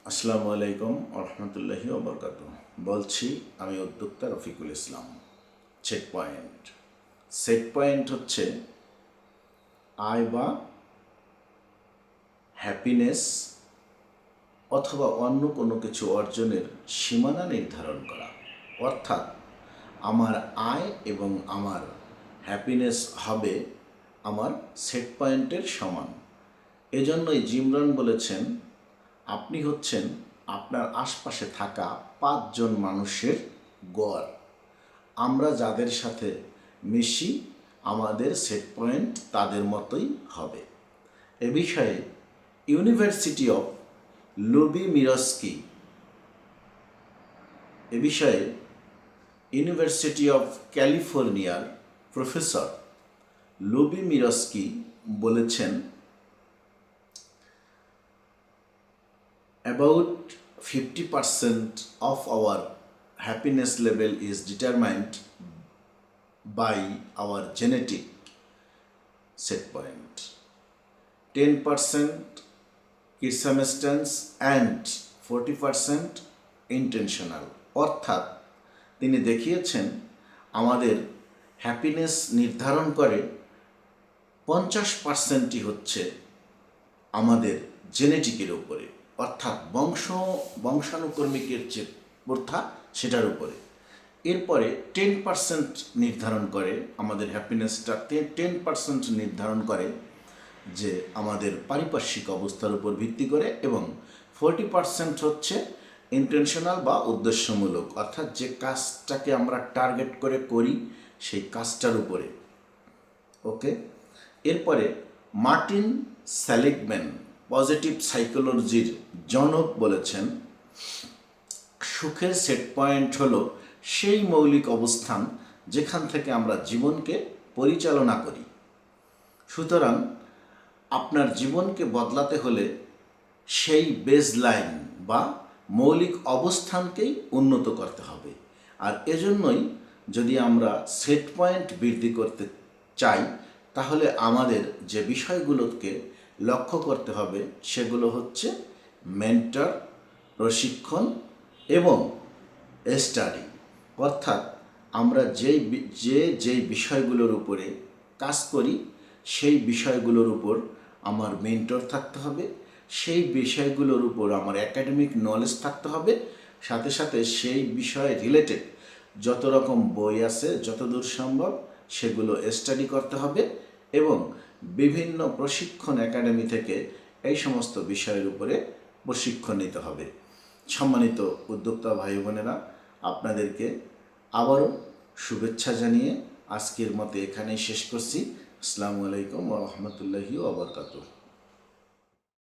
আসসালামু আলাইকুম রহমতুল্লাহি ওবরকাতুহ। বলছি আমি উদ্যোক্তা রফিকুল ইসলাম। সেট পয়েন্ট হচ্ছে আয় বা হ্যাপিনেস অথবা অন্য কোনো কিছু অর্জনের সীমানা নির্ধারণ করা। অর্থাৎ আমার আয় এবং আমার হ্যাপিনেস হবে আমার সেট পয়েন্টের সমান। এজন্যই জিমরন বলেছেন, আপনি হচ্ছেন আপনার আশপাশে থাকা 5 জন মানুষের গড়। আমরা যাদের সাথে মিশি আমাদের সেট পয়েন্ট তাদের মতোই হবে। এ বিষয়ে ইউনিভার্সিটি অফ লুবিমিরস্কি এ বিষয়ে ইউনিভার্সিটি অফ ক্যালিফোর্নিয়ার প্রফেসর লুবিমিরস্কি বলেছেন, about 50% of our happiness level is determined by our genetic set point, 10% circumstance and 40% intentional। অর্থাৎ তিনি দেখিয়েছেন আমাদের হ্যাপিনেস নির্ধারণ করে 50%ই হচ্ছে আমাদের জেনেটিকের উপরে, অর্থাৎ বংশানুক্রমিকের যে প্রথা সেটার উপরে। এরপরে 10% নির্ধারণ করে আমাদের হ্যাপিনেসটা, 10% নির্ধারণ করে যে আমাদের পারিপার্শ্বিক অবস্থার উপর ভিত্তি করে, এবং 40% হচ্ছে ইন্টেনশনাল বা উদ্দেশ্যমূলক, অর্থাৎ যে কাজটাকে আমরা টার্গেট করে করি সেই কাজটার উপরে। ওকে, এরপরে মার্টিন সেলিগম্যান পজিটিভ সাইকোলজির জনক বলেছেন, সুখের সেট পয়েন্ট হলো সেই মৌলিক অবস্থান যেখান থেকে আমরা জীবনকে পরিচালনা করি। সুতরাং আপনার জীবনকে বদলাতে হলে সেই বেসলাইন বা মৌলিক অবস্থানকেই উন্নত করতে হবে। আর এজন্যই যদি আমরা সেট পয়েন্ট বৃদ্ধি করতে চাই তাহলে আমাদের যে বিষয়গুলোকে লক্ষ্য করতে হবে সেগুলো হচ্ছে মেন্টর, প্রশিক্ষণ এবং স্টাডি। অর্থাৎ আমরা যেই বিষয়গুলোর উপরে কাজ করি সেই বিষয়গুলোর উপর আমার মেন্টর থাকতে হবে, সেই বিষয়গুলোর উপর আমার একাডেমিক নলেজ থাকতে হবে, সাথে সাথে সেই বিষয়ে রিলেটেড যত রকম বই আছে যতদূর সম্ভব সেগুলো স্টাডি করতে হবে, এবং বিভিন্ন প্রশিক্ষণ একাডেমি থেকে এই সমস্ত বিষয়ের উপরে প্রশিক্ষণ নিতে হবে। সম্মানিত উদ্যোক্তা ভাই বোনেরা, আপনাদেরকে আবারও শুভেচ্ছা জানিয়ে আজকের মতো এখানেই শেষ করছি। আসসালামু আলাইকুম ওয়া রাহমাতুল্লাহি ওয়া বারাকাতুহু।